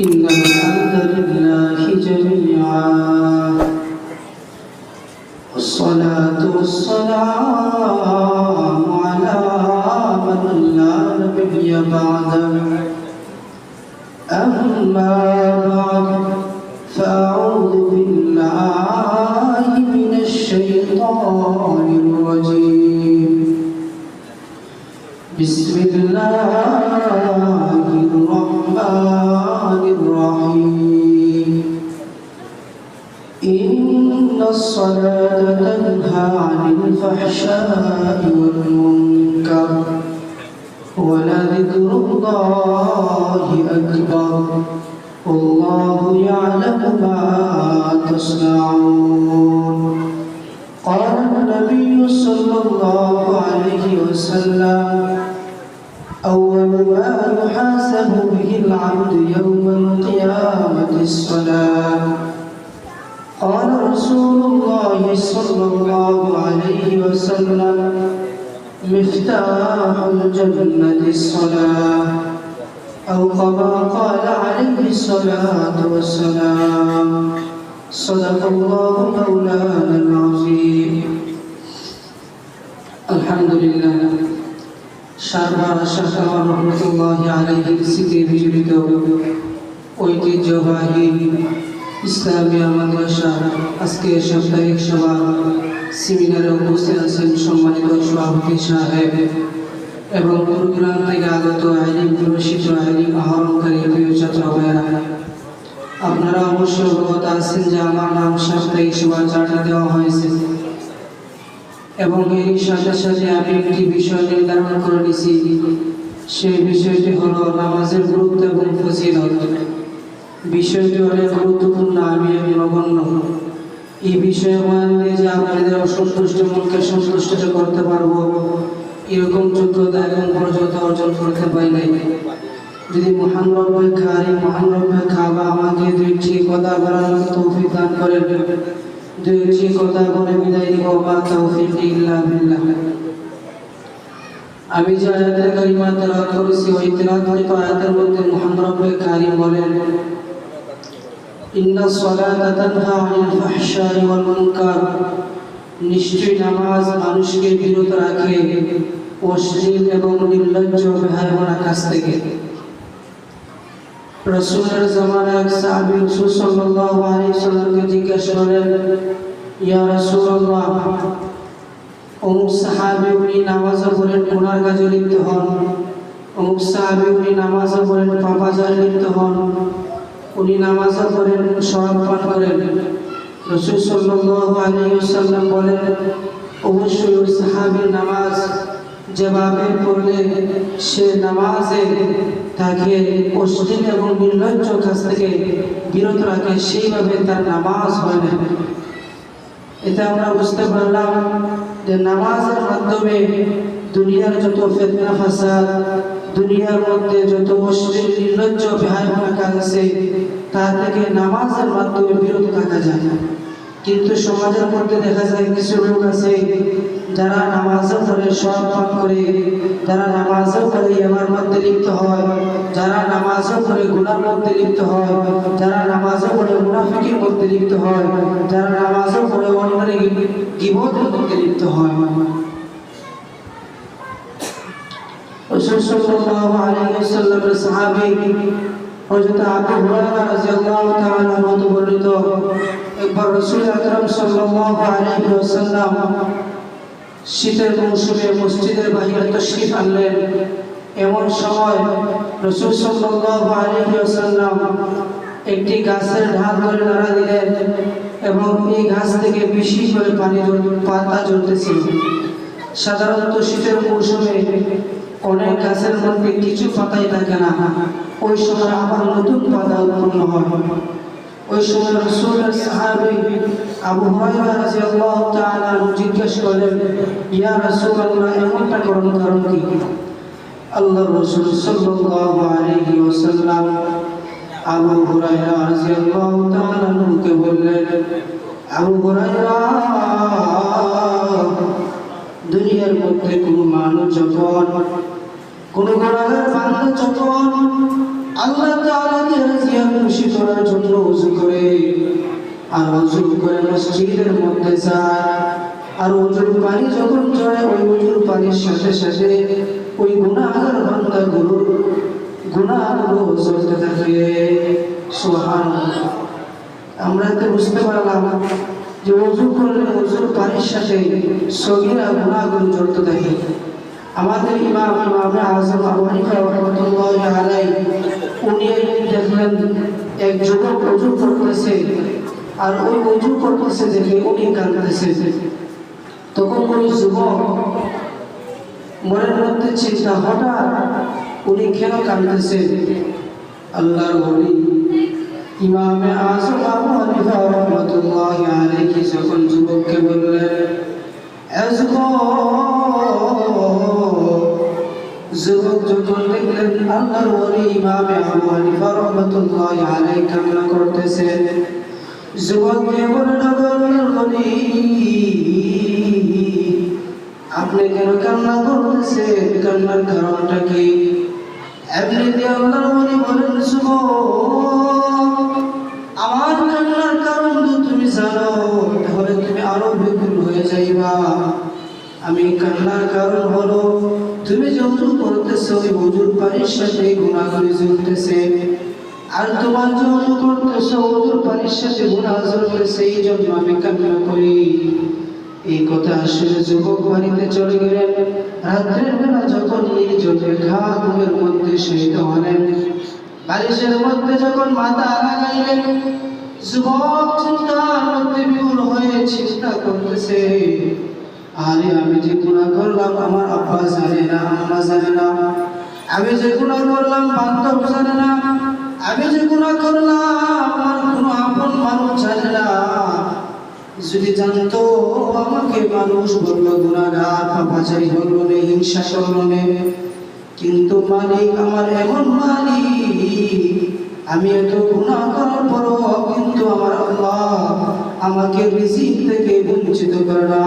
إن الحمد لله جميعا والصلاة والسلام على من لا نبي بعده أما بعد فأعوذ بالله من الشيطان الرجيم بسم الله الرحمن الرحيم إن الصلاة تنهى عن الفحشاء والمنكر ولذكر الله أكبر والله يعلم ما تصنعون قال النبي صلى الله عليه وسلم أول ما يحاسب به العبد يوم القيامة الصلاة قال رسول الله صلى الله عليه وسلم مفتاح الجنة الصلاة أو كما قال عليه الصلاة والسلام صدق الله مولانا العظيم الحمد لله শারবার শাহ রহমতুল্লাহ আলাইহির স্মৃতি বিজড়িত ঐতিহ্যবাহী ইসলামিয়া মাদ্রাসা আজকে সাপ্তাহিক সভা সেমিনারে উপস্থিত আছেন সম্মানিত সভাপতি সাহেব এবং দূরদূরান্ত থেকে আগত আইলিম প্রবেশিত আইলিম আহরণকারী প্রিয় ছাত্র ভাইয়েরা, আপনারা অবশ্যই অবগত আছেন যে আমার নাম সাপ্তাহিক সভা চার্টার দেওয়া হয়েছে এবং এর সাথে সাথে আমি একটি বিষয় নির্ধারণ করে নিয়েছি। সেই বিষয়টি হলো নামাজের গুরুত্ব এবং ফজিলত। বিষয়টি অনেক গুরুত্বপূর্ণ, আমি নগণ্য। এই বিষয়ে বয়ান দিয়ে যে আপনাদের অসন্তুষ্ট মনকে সন্তুষ্ট করতে পারবো এরকম যোগ্যতা এবং মর্যাদা অর্জন করতে পারি নাই। যদি মহান রব্বে কারীম মহান রব্বে কাবা আমাকে দুইটি কথা বলার তৌফিক দান করেন, দুইটি কথা বলে বিদায় দিব, মা তাওফিক ইল্লা বিল্লাহ। আমি যে আয়াতের কারিমা তেলাওয়াত করেছি ওই তেলাওয়াতকৃত আয়াতের মধ্যে মহান রব্বে কারীম বলেন ইন্নাস সালাতা তানহা আনিল ফাহশাই ওয়াল মুনকার, নিশ্চয়ই নামাজ মানুষকে বিরত রাখে অশ্লীল এবং নির্লজ্জ বেহায়াপনা কাজ থেকে। রাসূলের জামানায় এক সাহাবী রাসূল সাল্লাল্লাহু আলাইহি ওয়াসাল্লামকে জিজ্ঞাসা করেন, ইয়া রাসূলুল্লাহ, অমুক সাহাবী উনি নামাজও পড়েন গুনার কাজে লিপ্ত হন, অমুক সাহাবী উনি নামাজও পড়েন পাপাচারে লিপ্ত হন, উনি নামাজও পড়েন শরাব পান করেন। রাসূল সাল্লাল্লাহু আলাইহি ওয়াসাল্লাম বলেন, অবশ্যই ওই সাহাবীর নামাজ যেভাবে পড়লে সে নামাজে তাকে অশ্লীল এবং নির্লজ্জ কাজ থেকে বিরত রাখে সেইভাবে তার নামাজ হয় না। এতে আমরা বুঝতে পারলাম যে নামাজের মাধ্যমে দুনিয়ার যত ফিতনা ফাসাদ, দুনিয়ার মধ্যে যত অশ্লীল নির্লজ্জ বেহায়াপনা কাজ আছে তা থেকে নামাজের মাধ্যমে বিরত থাকা যায়। কিন্তু সমাজের মধ্যে দেখা যায় কিছু লোক আছে যারা নামাজও পড়ে শরাব পান করে, যারা নামাজও পড়ে ইয়াবার মধ্যে লিপ্ত হয়, যারা নামাজও পড়ে গুনার মধ্যে লিপ্ত হয়, যারা নামাজও পড়ে মুনাফিকের মধ্যে লিপ্ত হয়, যারা নামাজও পড়ে অন্যের গীবতের মধ্যে লিপ্ত হয়। রাসূল সাল্লাল্লাহু আলাইহি ওয়াসাল্লামের সাহাবী হযরত আবু হুরায়রা রাদিয়াল্লাহু তাআলা আনহু বর্ণিত, একবার রাসূল আকরাম সাল্লাল্লাহু আলাইহি ওয়াসাল্লাম শীতের মৌসুমে মসজিদের বাইরে তাশরীফ আনলেন। এমন সময় রাসূল সাল্লাল্লাহু আলাইহি ওয়াসাল্লাম একটি গাছের ঢাল ধরে নাড়া দিলেন এবং এই গাছ থেকে বেশি করে পাতা ঝরতেছিল। সাধারণত শীতের মৌসুমে অনেক গাছের মধ্যে কিছু পাতাই থাকে না, ওই সময় আবার নতুন পাতা উৎপন্ন হয়। ওই সময় রাসূলের সাহাবী আবু হুরায়রা রাদিয়াল্লাহু তাআলা জিজ্ঞাসা করলেন, ইয়া রাসূলুল্লাহ, এমনটা করার কারণ কি? আল্লাহর রাসূল সাল্লাল্লাহু আলাইহি ওয়াসাল্লাম আবু হুরায়রা রাদিয়াল্লাহু তাআলা কে বললেন, আবু হুরায়রা, দুনিয়ার মধ্যে কোনো মানুষ যখন কোনো গুনাহের বান্দা যখন আল্লাহ তাআলাকে রাজি খুশি করার জন্য ওযু করে, আর ওযু করে মসজিদের মধ্যে যায়, আর ওযুর পানি যখন ঝরে ওই ওযুর পানির সাথে সাথে ওই গুনাহগার বান্দাগুলোর গুনাহগুলো ঝরতে থাকে। সুবহানাল্লাহ। আমরা তো বুঝতে পারলাম যে ওযু করলে ওযুর পানির সাথে সগীরা গুনাহগুলো ঝরতে থাকে। আমাদের ইমামে আযম আবু হানিফা রাহমাতুল্লাহি আলাইহি উনি দেখলেন এক যুবক ওযু করতেছে, আর ওই ওযু করতেছে দেখে উনি কাঁদতেছে। তখন ওই যুবক মনের মধ্যে চিন্তা, হঠাৎ উনি কেন কাঁদতেছে? আল্লাহর ওলি ইমামে আযম আবু হানিফা রাহমাতুল্লাহি আলাইহি যখন যুবককে বললেন, যুবক যখন দেখলেন আল্লাহর ওলি ইমামে আবু হানিফা রাহমাতুল্লাহি আলাইহি কান্না করতেছে, যুবককে বললেন, আল্লাহর ওলি আপনি কেন কান্না করতেছেন? কান্নার কারণটা কি? এমনি আল্লাহর ওলি বলেন, যুবক আমার কান্নার কারণ তুমি জানো, তাহলে তুমি আরো বেকুল হয়ে যাইবা। আমি কান্নার কারণ হলো তুমি যে ওযু করতেছো ওই ওযুর পানির সাথে গুনাহগুলো ঝরতেছে, আর তোমার যে ওযু করতেছো ওযুর পানির সাথে গুনাহ ঝরতেছে, এই জন্য আমি কান্না করি। এই কথা আসলে যুবক বাড়িতে চলে গেলেন। রাত্রের বেলা যখন নির্জনে ঘুমের মধ্যে শহীদ হলেন, বালিশের মধ্যে যখন মাথা লাগাইলেন, যুবক চিন্তার মধ্যে বিমূঢ় হয়ে চিন্তা করতেছে, আরে আমি যে গুনাহ করলাম আমার আব্বা জানে না, আম্মা জানে না, আমি যে গুনাহ করলাম বান্ধব জানে না, আমি যে গুনাহ করলাম আমার কোনো আপন মানুষ জানে না। যদি জানতো আমাকে মানুষ বললো গুনাহগার, পাপাচারী বললো, হিংসা করলো, কিন্তু মালিক আমার এমন মালিক, আমি এত গুনাহ করার পরও কিন্তু আমার আল্লাহ আমাকে রিজিক থেকে বঞ্চিত করে না।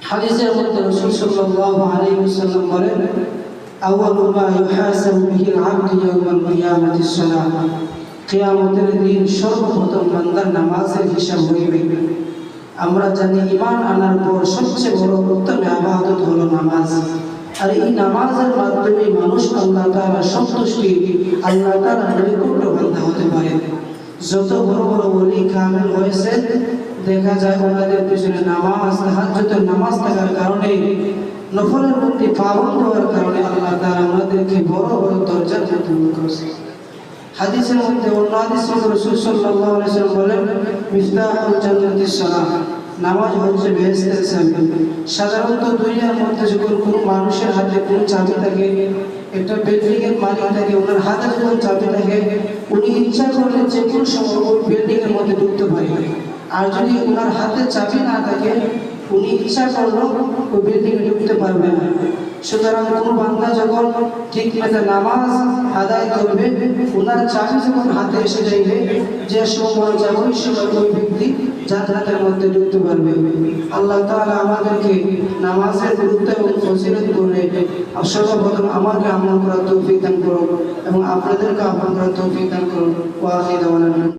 হাদিসের মধ্যে রাসূল সাল্লাল্লাহু আলাইহি ওয়াসাল্লাম বলেন, আউয়ালু মা ইউহাসাবু বিহিল আবদু ইয়াওমাল কিয়ামাতিস সালাত। কিয়ামতের দিন সর্বপ্রথম বান্দার নামাজের হিসাব হইবে। আমরা জানি ঈমান আনার পর সবচেয়ে বড় উত্তম ইবাদত হলো নামাজ, আর এই নামাজের মাধ্যমে মানুষ আল্লাহ তাআলার সন্তুষ্টি, আল্লাহ তাআলার নৈকট্য বান্দা হতে পারে। যত বড় বড় ওলি কামেল হয়েছে দেখা যায় ওনাদের পিছনে নামাজ, তাহাজ্জুদের নামাজ থাকার কারণে, নফলের প্রতি পাবন্দ হওয়ার কারণে আল্লাহ তাআলা আমাদেরকে বড় বড় দরজার মধ্যে করেছে। হাদিসের মধ্যে অন্য হাদিসে রাসূল সাল্লাল্লাহু আলাইহি ওয়াসাল্লাম বলেন, মিফতাহুল জান্নাতিস সালাহ, নামাজ হচ্ছে বেহেশতের চাবি। সাধারণত দুনিয়ার মধ্যে যখন কোনো মানুষের হাতে কোনো চাবি থাকে, একটা বিল্ডিং এর মালিক থাকে, ওনার হাতে যখন চাবি থাকে উনি ইচ্ছা করলে যে কোনো সময় ওই বিল্ডিং এর মধ্যে ঢুকতে পারে। আর যদি ওনার হাতে চাবি না থাকে উনি ইচ্ছা করলেও ওই বিল্ডিং এ ঢুকতে পারবে না। সুতরাং কোনো বান্দা যখন ঠিক মতো নামাজ আদায় করবে, ওনার চাবি যখন হাতে এসে যাইবে, যে সময় যাবে ওই সময় ওই ব্যক্তি জান্নাতের মধ্যে ঢুকতে পারবে। আল্লাহ তাআলা আমাদেরকে নামাজের গুরুত্ব এবং ফজিলত করে সর্বপ্রথম আমাকে আমল করার তৌফিক দান করুন এবং আপনাদেরকে আমল করার তৌফিক দান করুন। ওয়া আখিরু দাওয়ানা।